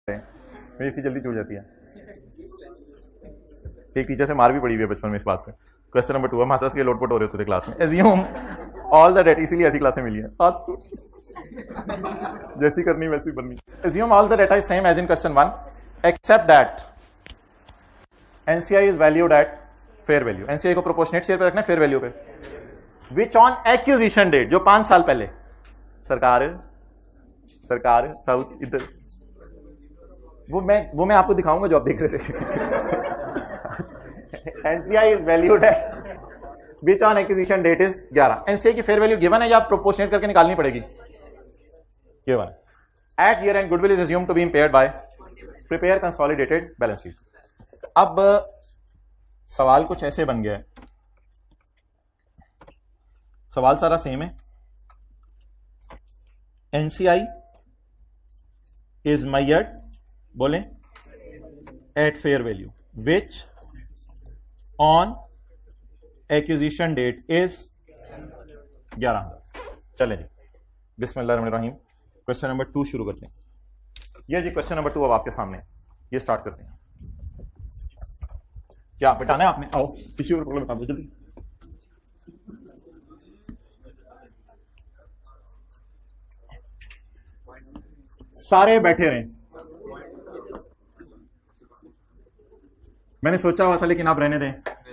मेरी इतनी जल्दी छूट जाती है। एक टीचर से मार भी पड़ी हुई है बचपन में इस बात पे। क्वेश्चन नंबर 2, हम हंस के लोटपोट हो रहे होते थे क्लास में। एज्यूम ऑल द डेटा, इसीलिए ऐसी क्लासें मिली है, जैसी करनी वैसी बननी। Assume all the data is same as in question 1 except that NCI is valued at fair value. NCI को प्रोपोर्शनेट शेयर पे रखना है, फेयर वैल्यू पे। विच ऑन एक्विजिशन डेट, जो 5 साल पहले। सरकार साउथ इधर, वो मैं आपको दिखाऊंगा जो आप देख रहे थे। NCI is valued at which on acquisition date is 11। NCI की फेयर वैल्यू गिवन है या प्रोपोर्शनेट करके निकालनी पड़ेगी? Given. At year end goodwill is assumed to be impaired by prepare consolidated balance sheet. अब सवाल कुछ ऐसे बन गया है, सवाल सारा सेम है। एनसीआई इज मेजर्ड, बोले, at fair value which on acquisition date is 11। चले जी, बिस्मिल्लाहिर्रहमानिर्रहीम। क्वेश्चन नंबर 2 शुरू करते हैं। ये जी क्वेश्चन नंबर 2 अब आपके सामने, ये स्टार्ट करते हैं। क्या बिठाना है आपने? आओ किसी और प्रॉब्लम बता दो जल्दी। सारे बैठे रहे। मैंने सोचा हुआ था लेकिन आप रहने दें।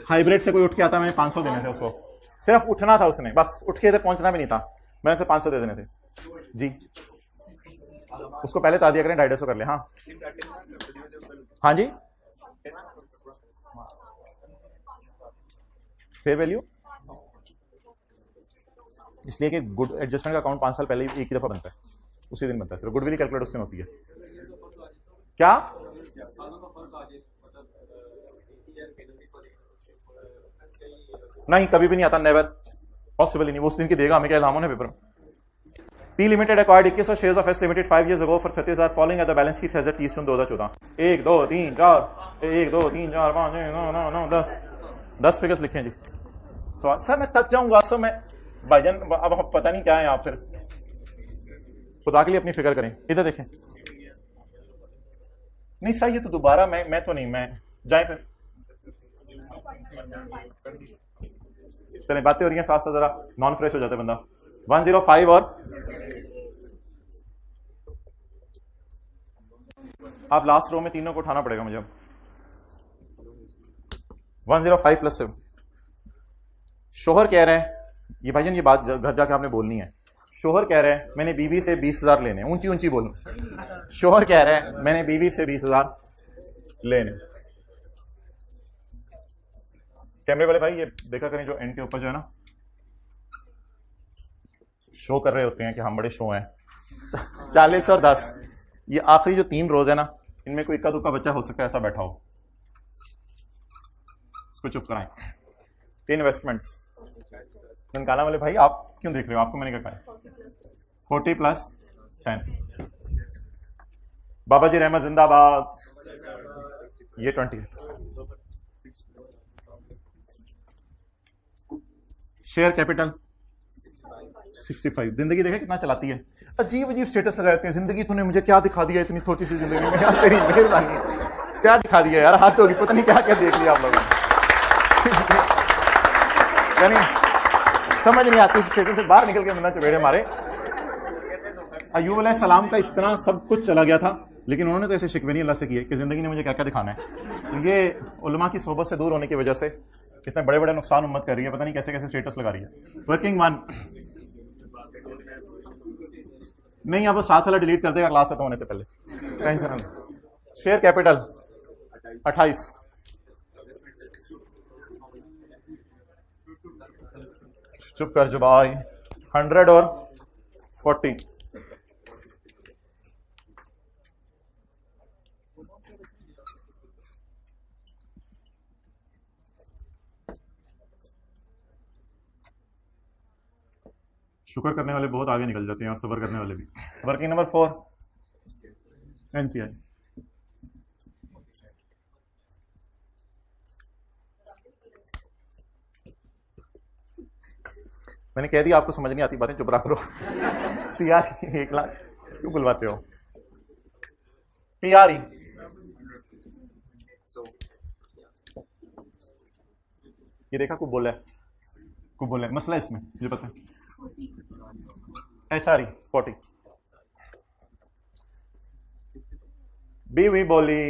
हाइब्रिड से कोई उठ के आता, मैंने 500 देने थे उसको, सिर्फ उठना था उसने, बस उठ के इधर पहुंचना भी नहीं था, मैंने उसे 500 दे देने थे जी। उसको पहले चाह दिया करें, 250 कर ले। हाँ हाँ जी, फेयर वैल्यू इसलिए कि गुड एडजस्टमेंट का अकाउंट 5 साल पहले एक ही दफा बनता है, उसी दिन बनता है, सिर्फ गुडविल कैलकुलेट उससे होती है। क्या नहीं, कभी भी नहीं आता, नेवर, पॉसिबल ही नहीं। वो उस दिन की देगा हमें क्या इल्हाम है पेपर में। P limited acquired 2100 shares of S limited 5 years ago for 36,000 following at the balance sheet has 30 June 2014। 1 2 3 4 1 2 3 4 5 6 9 9 9 10 figures लिखे हैं जी। सवाल सर मैं थक जाऊंगा, सर मैं भाईजान अब पता नहीं क्या है आप, फिर खुदा के लिए अपनी फिगर करें। इधर देखें, नहीं सर ये तो दोबारा मैं तो नहीं, मैं जाए फिर। चले बातें हो रही हैं साथ साथ, जरा नॉन फ्रेश हो जाता है बंदा। 105 और आप लास्ट रो में तीनों को उठाना पड़ेगा मुझे अब। 105 प्लस 7। शोहर कह रहे हैं, ये भाईजान ये बात घर जाके आपने बोलनी है। शोहर कह रहे हैं मैंने बीवी से 20,000 लेने, ऊंची ऊंची बोलूं। शोहर कह रहे हैं मैंने बीवी से 20,000 लेने। कैमरे वाले भाई ये देखा करें जो एंड के ऊपर जो है ना शो कर रहे होते हैं कि हम बड़े शो हैं। 40 और 10, ये आखिरी जो 3 रोज है ना, इनमें कोई इक्का दुक्का बच्चा हो सकता है ऐसा बैठा हो, इसको चुप कराएं। इन्वेस्टमेंट्स ननकाना वाले भाई आप क्यों देख रहे हो, आपको मैंने क्या कहा? 40 प्लस 10। बाबा जी रहमत जिंदाबाद। ये 20। Share capital 65। जिंदगी देखे कितना चलाती है, अजीब अजीब स्टेटस लगाते हैं। जिंदगी तूने मुझे क्या दिखा दिया इतनी छोटी सी जिंदगी में, यार तेरी मेहरबानी, क्या दिखा दिया यार, हाथ होगी पता नहीं क्या क्या देख लिया आप लोगों ने। समझ नहीं आती स्टेटस से बाहर निकल के बंदा चपेड़े मारे। अय्यूब अलैहिस्सलाम का इतना सब कुछ चला गया था, लेकिन उन्होंने तो ऐसे शिकवे नहीं अल्लाह से किए कि जिंदगी ने मुझे क्या क्या दिखाना है। ये उलमा की सोहबत से दूर होने की वजह से इतने बड़े बड़े नुकसान उम्मत कर रही है, पता नहीं कैसे कैसे स्टेटस लगा रही है। वर्किंग वन नहीं, अब वो 7 वाला डिलीट कर देगा क्लास खत्म होने से पहले, टेंशन नहीं। Share capital 28। चुप कर जो भाई। 100 और 40। शुक्र करने वाले बहुत आगे निकल जाते हैं और सब्र करने वाले भी। Working number 4 NCI. मैंने कह दिया आपको समझ नहीं आती बातें, चुप रहा करो। सीआर 1 लाख क्यों बुलवाते हो? PRE ये देखा कुछ बोला है मसला इसमें मुझे पता है। SRE 40 बीवी बोली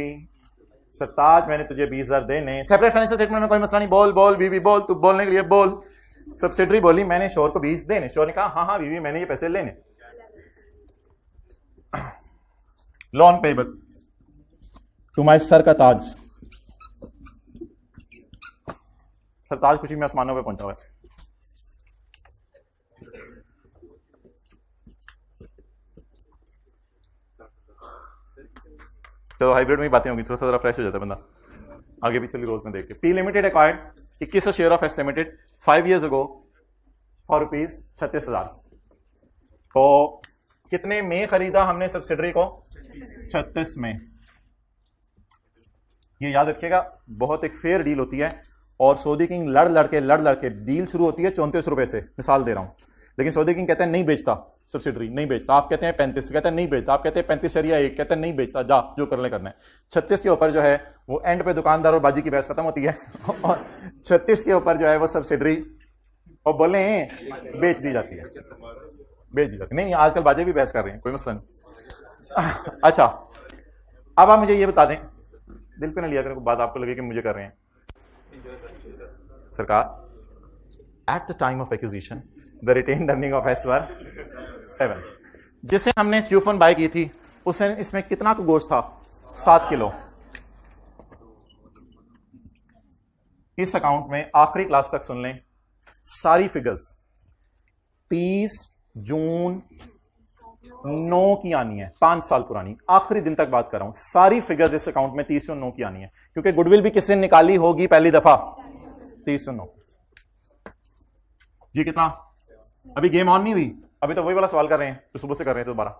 सरताज मैंने तुझे 20,000 देने, सेपरेट फाइनेंशियल स्टेटमेंट में कोई मसला नहीं, बोल बीवी बोल, तू बोलने के लिए बोल। सब्सिडरी बोली मैंने शोर को 20 देने, शोर ने कहा हाँ बीवी मैंने ये पैसे लेने। लोन पेबल तुम्हारे सर का ताज, सरताज खुशी में आसमानों पे पहुंचा हुआ है। चलो हाइब्रिड में बातें होंगी, थोड़ा सा जरा फ्रेश हो जाता है बंदा आगे पीछे रोज में देख के। P limited acquired 2100 share of S limited 5 years ago for rupees 36,000। तो कितने में खरीदा हमने सब्सिडरी को? 36 में। ये याद रखिएगा बहुत एक फेयर डील होती है, और सऊदी किंग लड़ लड़के डील शुरू होती है 34 रुपए से, मिसाल दे रहा हूं, लेकिन सऊदी किंग कहते हैं नहीं बेचता सब्सिडरी, नहीं बेचता। आप कहते हैं 35, कहते हैं नहीं बेचता। आप कहते हैं 35.1, कहते हैं नहीं बेचता, जा जो करने करना है। 36 के ऊपर जो है वो एंड पे दुकानदार और बाजी की बहस खत्म होती है और 36 के ऊपर जो है वो सब्सिडरी और बोले बेच दी जाती है, नहीं आजकल बाजे भी बहस कर रहे हैं, कोई मसला नहीं। अच्छा अब आप मुझे ये बता दें, दिल पे ना लिया करें बात आपको लगे कि मुझे कर रहे हैं। सरकार at the time of acquisition the retained earning of S were 7, जिसे हमने च्यूफन बाय की थी उसे इसमें कितना को गोश्त था? 7 किलो। इस अकाउंट में आखिरी क्लास तक सुन लें सारी फिगर्स 30 जून 9 की आनी है, 5 साल पुरानी, आखिरी दिन तक बात कर रहा हूं। सारी फिगर्स इस अकाउंट में 30 जून 9 की आनी है, क्योंकि गुडविल भी किसने निकाली होगी पहली दफा? 30 जून 9। ये कितना? अभी गेम ऑन नहीं हुई, अभी तो वही वाला सवाल कर रहे हैं तो सुबह से कर रहे हैं तो दोबारा।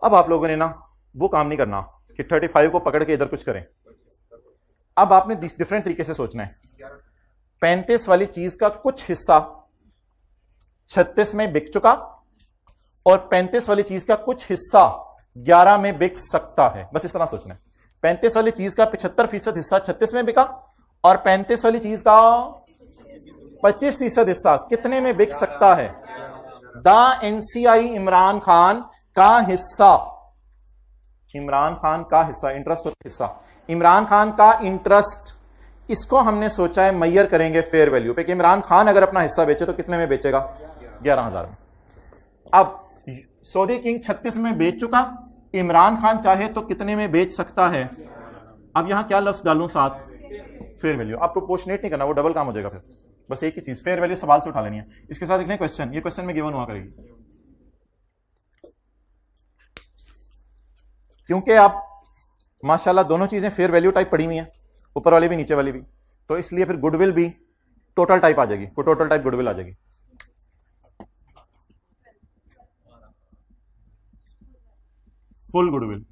अब आप लोगों ने ना वो काम नहीं करना कि 35 को पकड़ के इधर कुछ करें। अब आपने डिफरेंट तरीके से सोचना है। 35 वाली चीज का कुछ हिस्सा 36 में बिक चुका और 35 वाली चीज का कुछ हिस्सा 11 में बिक सकता है, बस इस तरह सोचना है। 35 वाली चीज का 75% हिस्सा 36 में बिका और 35 वाली चीज का 25% हिस्सा कितने में बिक सकता है? द एनसीआई इमरान खान का हिस्सा, इमरान खान का हिस्सा, इंटरेस्ट हिस्सा, इमरान खान का इंटरेस्ट, इसको हमने सोचा है मैयर करेंगे फेयर वैल्यू पे कि इमरान खान अगर अपना हिस्सा बेचे तो कितने में बेचेगा? 11,000 में। अब सऊदी किंग 36 में बेच चुका, इमरान खान चाहे तो कितने में बेच सकता है? अब यहां क्या लफ्ज डालूं साथ? Fair value. आप प्रोपोर्शनेट नहीं करना, वो डबल काम हो जाएगा फिर। बस एक ही चीज फेयर वैल्यू सवाल से उठा लेनी है। इसके साथ लिख लें क्वेश्चन, ये क्वेश्चन में गिवन हुआ करेगी, क्योंकि आप माशाल्लाह दोनों चीजें फेयर वैल्यू टाइप पढ़ी हुई हैं, ऊपर वाली भी नीचे वाली भी, तो इसलिए फिर गुडविल भी टोटल टाइप आ जाएगी, वो टोटल टाइप गुडविल आ जाएगी। फुल गुडविल,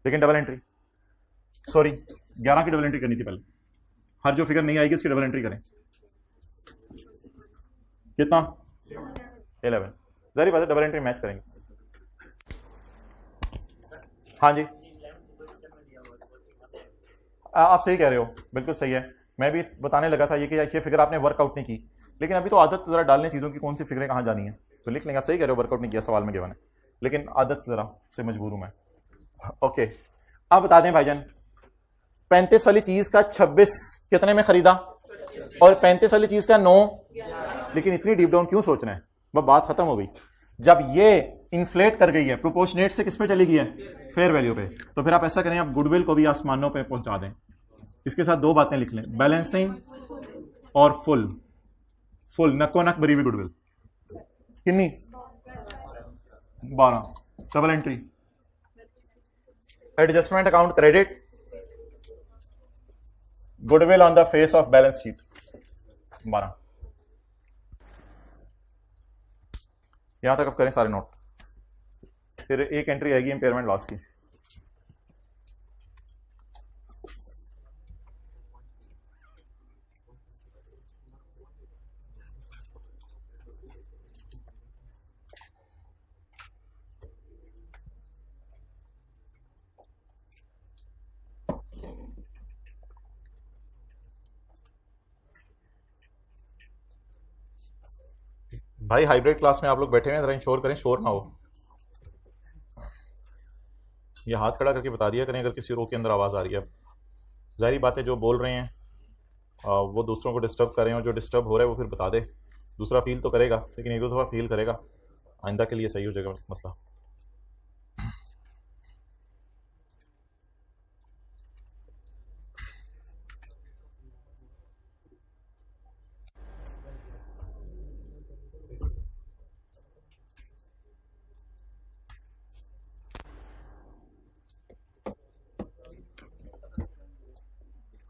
लेकिन डबल एंट्री, सॉरी 11 की डबल एंट्री करनी थी पहले। हर जो फिगर नहीं आएगी उसकी डबल एंट्री करें। कितना? 11। जारी बात है डबल एंट्री मैच करेंगे। हाँ जी आप सही कह रहे हो, बिल्कुल सही है। मैं भी बताने लगा था ये कि ये फिगर आपने वर्कआउट नहीं की, लेकिन अभी तो आदत जरा डालने चीज़ों की कौन सी फिगरें कहाँ जानी है तो लिख लेंगे। आप सही कह रहे हो, वर्कआउट नहीं किया सवाल में गिवन है, लेकिन आदत जरा से मजबूर हूं मैं। ओके अब बता दें भाईजान, 35 वाली चीज का 26 कितने में खरीदा और 35 वाली चीज का 9, लेकिन इतनी डीप डाउन क्यों सोचना है? वह बात खत्म हो गई। जब ये इन्फ्लेट कर गई है, प्रोपोर्शनेट से किस पे चली गई है? फेयर वैल्यू पे। तो फिर आप ऐसा करें, आप गुडविल को भी आसमानों पे पहुंचा दें। इसके साथ 2 बातें लिख लें, बैलेंसिंग और फुल। फुल नको नक भरी हुई गुडविल कितनी? 12। Double entry, adjustment account credit, goodwill on the face of balance sheet 12। यहां तक अब करें सारे नोट, फिर एक एंट्री आएगी इंपेयरमेंट लॉस की। भाई हाइब्रिड क्लास में आप लोग बैठे हैं, जरा इंश्योर करें शोर ना हो। ये हाथ खड़ा करके बता दिया करें अगर किसी रो के अंदर आवाज़ आ रही है। जाहिर बात है जो बोल रहे हैं वो दूसरों को डिस्टर्ब करें, और जो डिस्टर्ब हो रहा है वो फिर बता दे, दूसरा फील तो करेगा लेकिन एक दो दफ़ा फील करेगा, आइंदा के लिए सही हो जाएगा मसला।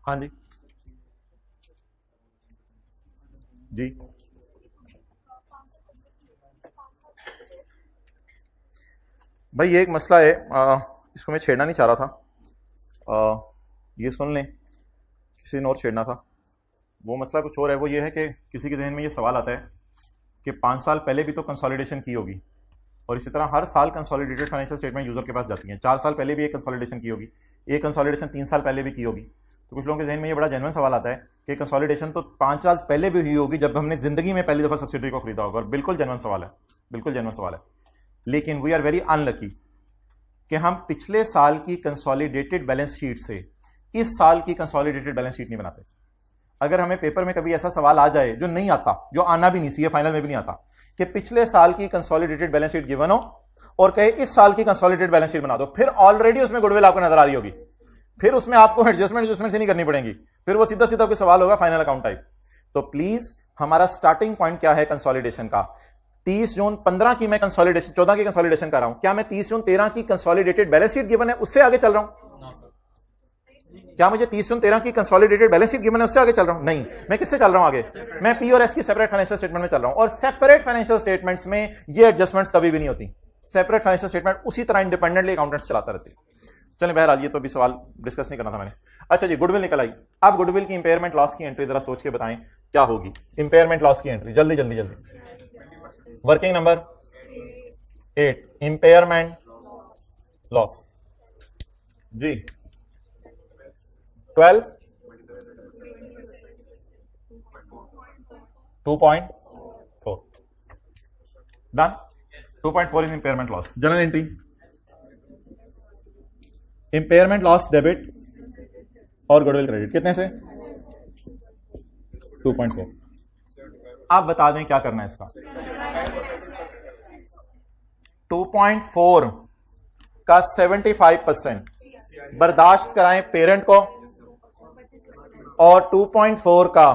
हाँ जी जी भाई ये एक मसला है, इसको मैं छेड़ना नहीं चाह रहा था। ये सुन लें, किसी ने और छेड़ना था। वो मसला कुछ और है। वो ये है कि किसी के जहन में ये सवाल आता है कि 5 साल पहले भी तो कंसोलिडेशन की होगी, और इसी तरह हर साल कंसोलिडेटेड फाइनेंशियल स्टेटमेंट यूजर के पास जाती हैं। 4 साल पहले भी एक कंसोलिडेशन की होगी, एक कंसोलिडेशन 3 साल पहले भी की होगी। तो कुछ लोगों के जहन में ये बड़ा जेन्युइन सवाल आता है कि कंसोलिडेशन तो 5 साल पहले भी हुई होगी जब हमने जिंदगी में पहली दफा सब्सिडरी को खरीदा होगा। और बिल्कुल जेन्युइन सवाल है, बिल्कुल जेन्युइन सवाल है। लेकिन वी आर वेरी अनलकी कि हम पिछले साल की कंसोलिडेटेड बैलेंस शीट से इस साल की कंसोलिडेटेड बैलेंस शीट नहीं बनाते। अगर हमें पेपर में कभी ऐसा सवाल आ जाए, जो नहीं आता, जो आना भी नहीं, सीए फाइनल में भी नहीं आता, कि पिछले साल की कंसोलिडेटेड बैलेंस शीट गिवन हो और कहे इस साल की कंसोलिडेटेड बैलेंस शीट बना दो, फिर ऑलरेडी उसमें गुडविल आपको नजर आ रही होगी, फिर उसमें आपको एडजस्टमेंट से नहीं करनी पड़ेगी, फिर वो सीधा सीधा कोई सवाल होगा फाइनल अकाउंट टाइप। तो प्लीज हमारा स्टार्टिंग पॉइंट क्या है कंसोलिडेशन का? 30 जून 15 की मैं कंसोलिडेशन, 14 की कंसोलिडेशन कर रहा हूं। क्या मैं 30 जून 13 की कंसोलिडेटेड बैलेंस शीट गिवन है उससे आगे चल रहा हूं? क्या मुझे 30 जून 13 की कंसोलिडेटेड बैलेंस शीट गिवन है उससे आगे चल रहा हूं? नहीं। मैं किससे चल रहा हूं आगे? मैं पी और एस की सेपरेट फाइनेंशियल स्टेटमेंट में चल रहा हूं। और सेपरेट फाइनेंशियल स्टेटमेंट्स में ये एडजस्टमेंट्स कभी भी नहीं होती। सेपरेट फाइनेंशियल स्टेटमेंट उसी तरह इंडिपेंडेंटली अकाउंटेंट्स चलाता रहती है। चलिए बहरहाल ये तो अभी सवाल डिस्कस नहीं करना था मैंने। अच्छा जी, गुडविल निकल आई। अब गुडविल की इंपेयरमेंट लॉस की एंट्री जरा सोच के बताएं क्या होगी। इंपेयरमेंट लॉस की एंट्री जल्दी जल्दी जल्दी। वर्किंग नंबर 8, इंपेयरमेंट लॉस जी 12 2.4 done. 2.4 is impairment loss. Journal entry impairment loss debit और गुडविल क्रेडिट कितने से? 2.4। आप बता दें क्या करना है इसका। 2.4 का 75% बर्दाश्त कराएं पेरेंट को, और 2.4 का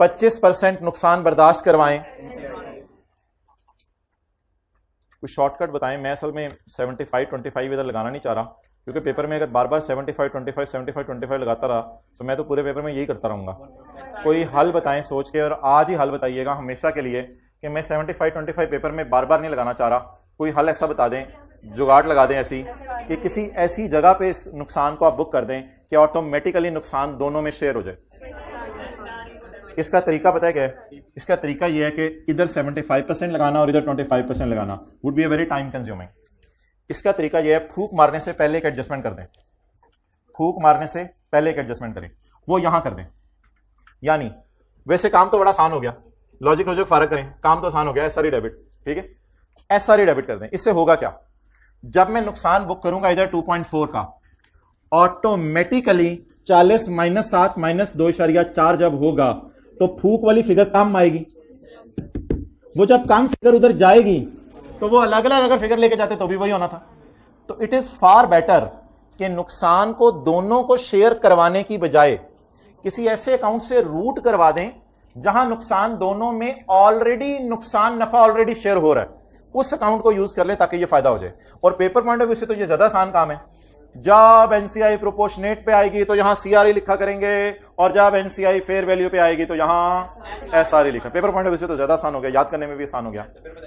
25% नुकसान बर्दाश्त करवाएं। कुछ शॉर्टकट बताएं। मैं असल में 75-25 इधर लगाना नहीं चाह रहा, क्योंकि पेपर में अगर बार बार 75-25 75-25 लगाता रहा तो मैं तो पूरे पेपर में यही करता रहूंगा। कोई हल बताएं सोच के, और आज ही हल बताइएगा हमेशा के लिए कि मैं 75-25 पेपर में बार बार नहीं लगाना चाह रहा। कोई हल ऐसा बता दें, जुगाड़ लगा दें ऐसी कि किसी ऐसी जगह पे इस नुकसान को आप बुक कर दें कि ऑटोमेटिकली नुकसान दोनों में शेयर हो जाए। इसका तरीका पता है क्या है? इसका तरीका यह है कि इधर 75% लगाना और इधर 25% लगाना would be a very time consuming. इसका तरीका यह है, फूक मारने से पहले एक एडजस्टमेंट कर दें। फूक मारने से पहले एक एडजस्टमेंट करें, वो यहां कर दें। यानी वैसे काम तो बड़ा आसान हो गया, लॉजिक फर्क करें, काम तो आसान हो गया। एसआरई डेबिट, ठीक है, एसआरई डेबिट कर दें। इससे होगा क्या? जब मैं नुकसान बुक करूंगा इधर 2.4 का, ऑटोमेटिकली 40 - 7 - 2.4 जब होगा तो फूक वाली फिगर कम आएगी। वो जब कम फिगर उधर जाएगी तो वो अलग अलग अगर फिगर लेके जाते तो भी वही होना था। तो इट इज फार बेटर कि नुकसान को दोनों को शेयर करवाने की बजाय किसी ऐसे अकाउंट से रूट करवा दें जहां नुकसान दोनों में ऑलरेडी, नुकसान नफा ऑलरेडी शेयर हो रहा है, उस अकाउंट को यूज कर ले ताकि ये फायदा हो जाए। और पेपर पॉइंट ऑफ व्यू से तो ये ज्यादा आसान काम है। जब एनसीआई प्रोपोर्शनेट पे आएगी तो यहां सीआरई लिखा करेंगे, और जब एनसीआई फेयर वैल्यू पे आएगी तो यहां एसआरई लिखा। पेपर पॉइंट ऑफ व्यू से तो ज्यादा आसान हो गया, याद करने में भी आसान हो गया,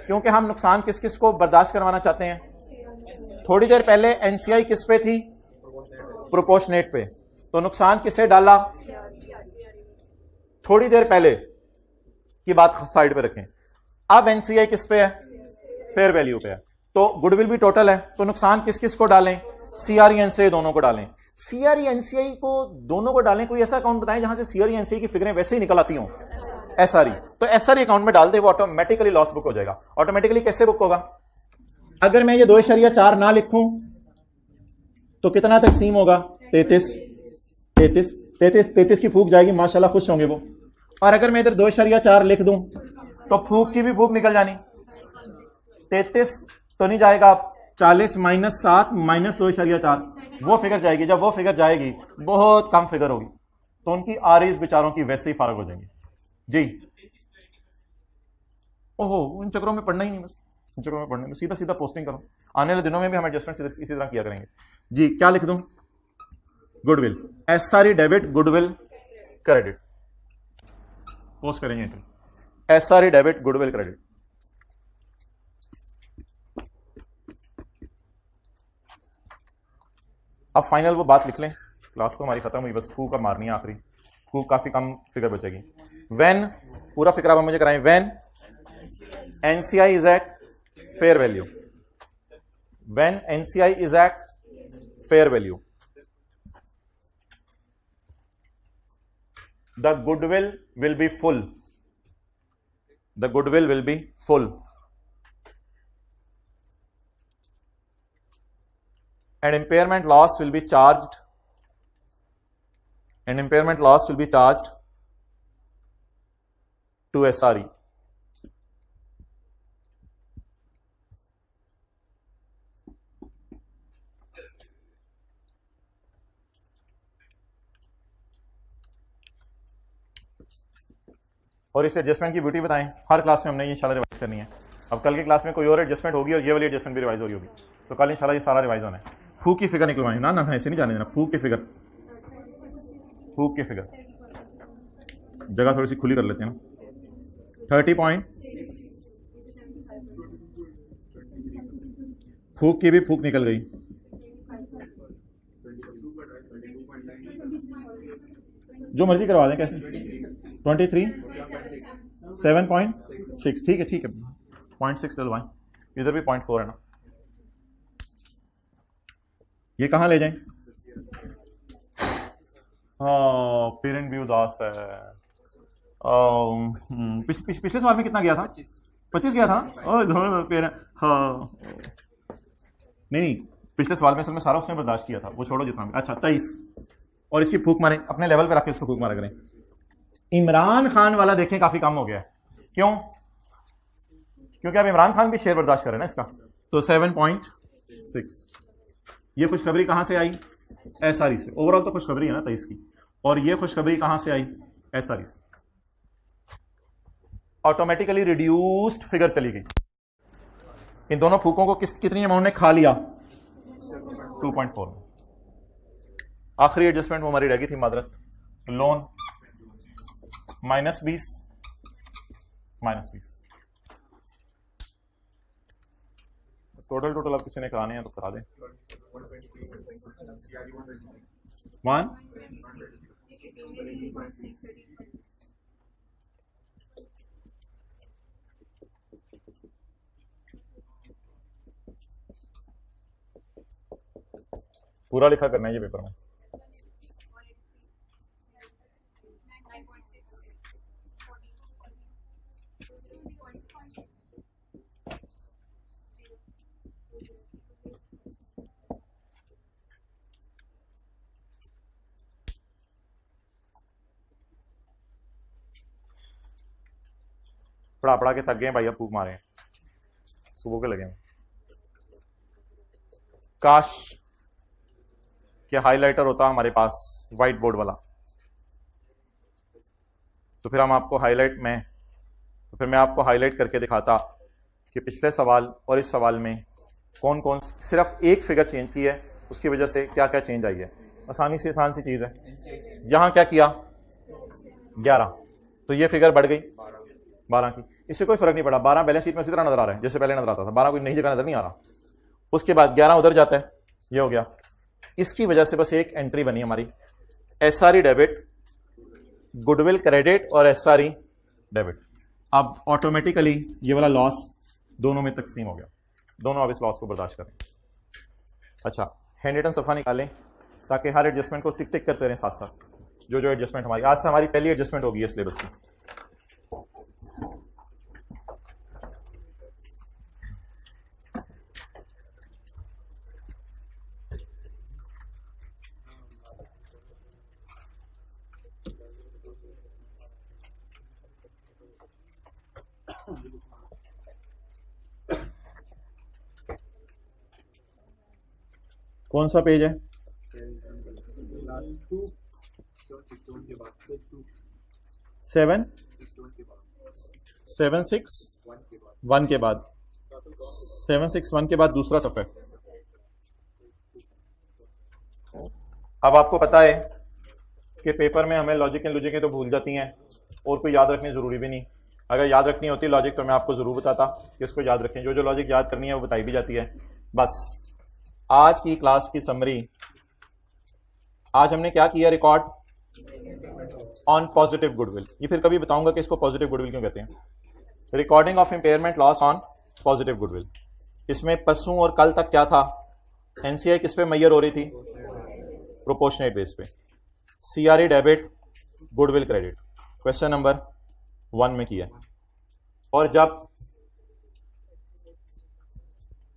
क्योंकि हम नुकसान किस किस को बर्दाश्त करवाना चाहते हैं। थोड़ी देर पहले एनसीआई किस पे थी? प्रोपोर्शनेट पे। तो नुकसान किसे डाला? थोड़ी देर पहले की बात साइड पे रखें। अब एनसीआई किस पे है? फेयर वैल्यू पे है। तो गुडविल भी टोटल है, तो नुकसान किस किस को डालें? सीआरई एनसीआई दोनों को डालें। सीआरई एनसीआई को दोनों को डालें, कोई ऐसा अकाउंट बताएं जहां से सीआरई एनसीआई की फिगरें वैसे ही निकल आती हों। एसआरई, तो एसआरई अकाउंट में डाल दे, वो ऑटोमेटिकली लॉस बुक हो जाएगा। ऑटोमेटिकली कैसे बुक होगा? अगर मैं ये 2.4 ना लिखूं तो कितना तकसीम होगा? 33 की फूक जाएगी, माशाल्लाह खुश होंगे वो। और अगर मैं इधर 2.4 लिख दूं तो फूक की भी फूक निकल जानी। 33 तो नहीं जाएगा, 40 - 7 - 2.4 वो फिगर जाएगी। जब वो फिगर जाएगी बहुत कम फिगर होगी तो उनकी आरईज बेचारों की वैसे ही फारग हो जाएंगी जी। ओहो, उन चक्रों में पढ़ना ही नहीं, बस इन चक्रों में पढ़ने में सीधा सीधा पोस्टिंग करो। आने वाले दिनों में भी हम एडजस्टमेंट इसी तरह किया करेंगे जी। क्या लिख दूं? Goodwill, SRE debit, goodwill credit. Post करेंगे एसआरई डेबिट, गुडविल क्रेडिट। अब फाइनल वो बात लिख लें, क्लास तो हमारी खत्म हुई, बस फू का मारनी है आखिरी। फू काफी कम फिगर बचेगी। व्हेन, पूरा फिक्र आप मुझे कराएं। When NCI is eight fair value, when NCI is eight fair value, the goodwill will be full, the goodwill will be full, and impairment loss will be charged, and impairment loss will be charged to SRE. और इस adjustment की beauty बताएं, हर class में हमने ये इंशाल्लाह revise करनी है। अब कल की क्लास में कोई और एडजस्टमेंट होगी और ये वाली एडजस्टमेंट भी रिवाइज हो रही होगी, तो कल इंशाल्लाह ये सारा रिवाइज होना है। फूक की फिगर निकलवाएं ना, ना ऐसे नहीं जाने देना। फूक की फिगर, फूक की फिगर, जगह थोड़ी सी खुली कर लेते हैं ना। 30 पॉइंट, फूक की भी फूक निकल गई। जो मर्जी करवा दें, कैसे? 23 7.6, ठीक है ठीक है, 0.6 डलवाएं। इधर भी 0.4 है ना। ये कहां ले जाएं? पेरेंट भी उदास है। पिछले सवाल में कितना गया था? 25 गया था। हाँ नहीं, पिछले सवाल में असल में सारा उसने बर्दाश्त किया था, वो छोड़ो जितना भी। अच्छा 23, और इसकी फूक मारे, अपने लेवल पे रख के इसको फूक मारा करें। इमरान खान वाला देखें काफी कम हो गया है। क्यों? क्योंकि अब इमरान खान भी शेयर बर्दाश्त करे ना इसका। तो 7.6। ये खुशखबरी कहां से आई? एसआरई से। ओवरऑल तो खुशखबरी है ना 23 की, और ये खुशखबरी कहां से आई? एसआरई से। ऑटोमेटिकली रिड्यूस्ड फिगर चली गई। इन दोनों फूकों को कितनी अमाउंट ने खा लिया? 2.4 में। आखिरी एडजस्टमेंट वो हमारी रह गई थी मादरत, लोन -20 -20। टोटल अब किसी ने कराने हैं तो करा दें। 1 पूरा लिखा करना है ये पेपर में। पढ़ा के थक गए भाई, अब फूक मारे हैं, सुबह के लगे हैं। काश कि हाइलाइटर होता हमारे पास, व्हाइट बोर्ड वाला, तो फिर हम आपको हाईलाइट में, तो फिर मैं आपको हाईलाइट करके दिखाता कि पिछले सवाल और इस सवाल में कौन कौन, सिर्फ एक फिगर चेंज की है, उसकी वजह से क्या क्या चेंज आई है। आसानी से आसान सी चीज है। यहां क्या किया? 11, तो ये फिगर बढ़ गई 12 की। इससे कोई फर्क नहीं पड़ा, 12 बैलेंस शीट में उसी तरह नजर आ रहा है जैसे पहले नजर आता था। 12 कोई नई जगह नजर नहीं आ रहा। उसके बाद 11 उधर जाता है, ये हो गया। इसकी वजह से बस एक एंट्री बनी हमारी, एसआरई डेबिट, गुडविल क्रेडिट और एसआरई डेबिट। अब ऑटोमेटिकली ये वाला लॉस दोनों में तकसीम हो गया, दोनों अब इस लॉस को बर्दाश्त करें। अच्छा, हैंड रिटन सफ़ा निकालें ताकि हर एडजस्टमेंट को टिक टिक करते रहें साथ साथ। जो जो एडजस्टमेंट हमारी आज से हमारी पहली एडजस्टमेंट होगी है सिलेबस की। कौन सा पेज है? 761 के बाद 761 के बाद दूसरा सफ़ा है। अब आपको पता है कि पेपर में हमें लॉजिक एंड लॉजिक तो भूल जाती हैं और कोई याद रखनी ज़रूरी भी नहीं। अगर याद रखनी होती लॉजिक तो मैं आपको ज़रूर बताता कि इसको याद रखें। जो जो लॉजिक याद करनी है वो बताई भी जाती है। बस आज की क्लास की समरी, आज हमने क्या किया, रिकॉर्ड ऑन पॉजिटिव गुडविल। ये फिर कभी बताऊंगा कि इसको पॉजिटिव गुडविल क्यों कहते हैं। Recording of impairment loss on positive goodwill. इसमें परसों और कल तक क्या था, एनसीआई किस पे मैयर हो रही थी, प्रोपोर्शनेट बेस पे। CRE debit, goodwill credit, question number 1 में किया। और जब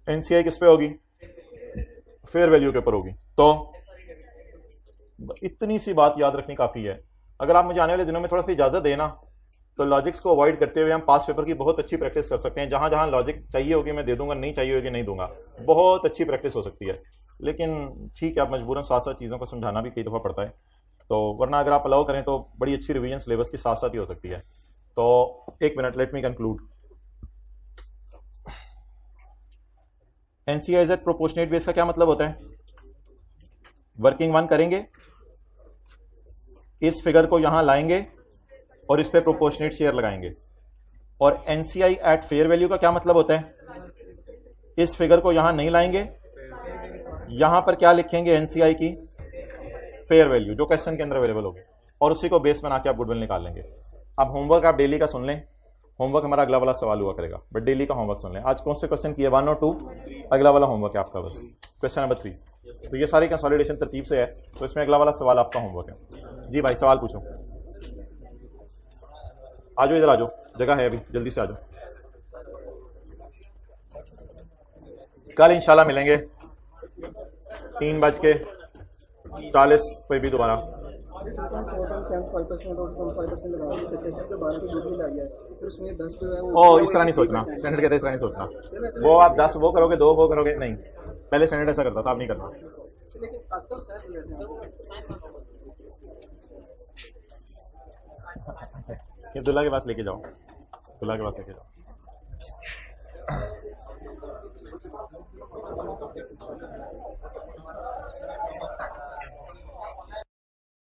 एनसीआई किस पे होगी, फेयर वैल्यू के ऊपर होगी। तो इतनी सी बात याद रखनी काफी है। अगर आप मुझे आने वाले दिनों में थोड़ा सी इजाजत देना तो लॉजिक्स को अवॉइड करते हुए हम पास पेपर की बहुत अच्छी प्रैक्टिस कर सकते हैं। जहां जहां लॉजिक चाहिए होगी मैं दे दूंगा, नहीं चाहिए होगी नहीं दूंगा। बहुत अच्छी प्रैक्टिस हो सकती है। लेकिन ठीक है, आप मजबूरन साथ साथ चीज़ों को समझाना भी कई दफ़ा पड़ता है। तो वरना अगर आप अलाउ करें तो बड़ी अच्छी रिवीजन सिलेबस के साथ साथ ही हो सकती है। तो एक minute, let me conclude. NCI at proportionate base का क्या मतलब होता है? वर्किंग 1 करेंगे, इस फिगर को यहां लाएंगे और इस पे प्रोपोर्शनेट शेयर लगाएंगे। और एनसीआई एट फेयर वैल्यू का क्या मतलब होता है? इस फिगर को यहां नहीं लाएंगे, यहां पर क्या लिखेंगे, एनसीआई की फेयर वैल्यू जो क्वेश्चन के अंदर अवेलेबल होगी, और उसी को बेस बना के आप गुडविल निकाल लेंगे। अब होमवर्क आप डेली का सुन लें। होमवर्क हमारा अगला वाला सवाल हुआ करेगा, बट डेली का होमवर्क सुन लें। आज कौन से क्वेश्चन किए, 1 और 2, अगला वाला होमवर्क है आपका बस क्वेश्चन नंबर 3। तो ये सारी कंसोलिडेशन तरतीब से है, तो इसमें अगला वाला सवाल आपका होमवर्क है। जी भाई सवाल पूछो। आ जाओ, इधर आ जाओ, जगह है अभी, जल्दी से आ जाओ। कल इंशाल्लाह मिलेंगे 3:40 पे भी दोबारा। ओ इस तरह नहीं सोचना, स्टैंडर्ड कहते हैं इस तरह नहीं सोचना। वो आप 10 वो करोगे, 2 वो करोगे, नहीं। पहले स्टैंडर्ड ऐसा करता था, आप नहीं करना। ये दुल्हा के पास लेके जाओ, दुल्हा के पास लेके जाओ।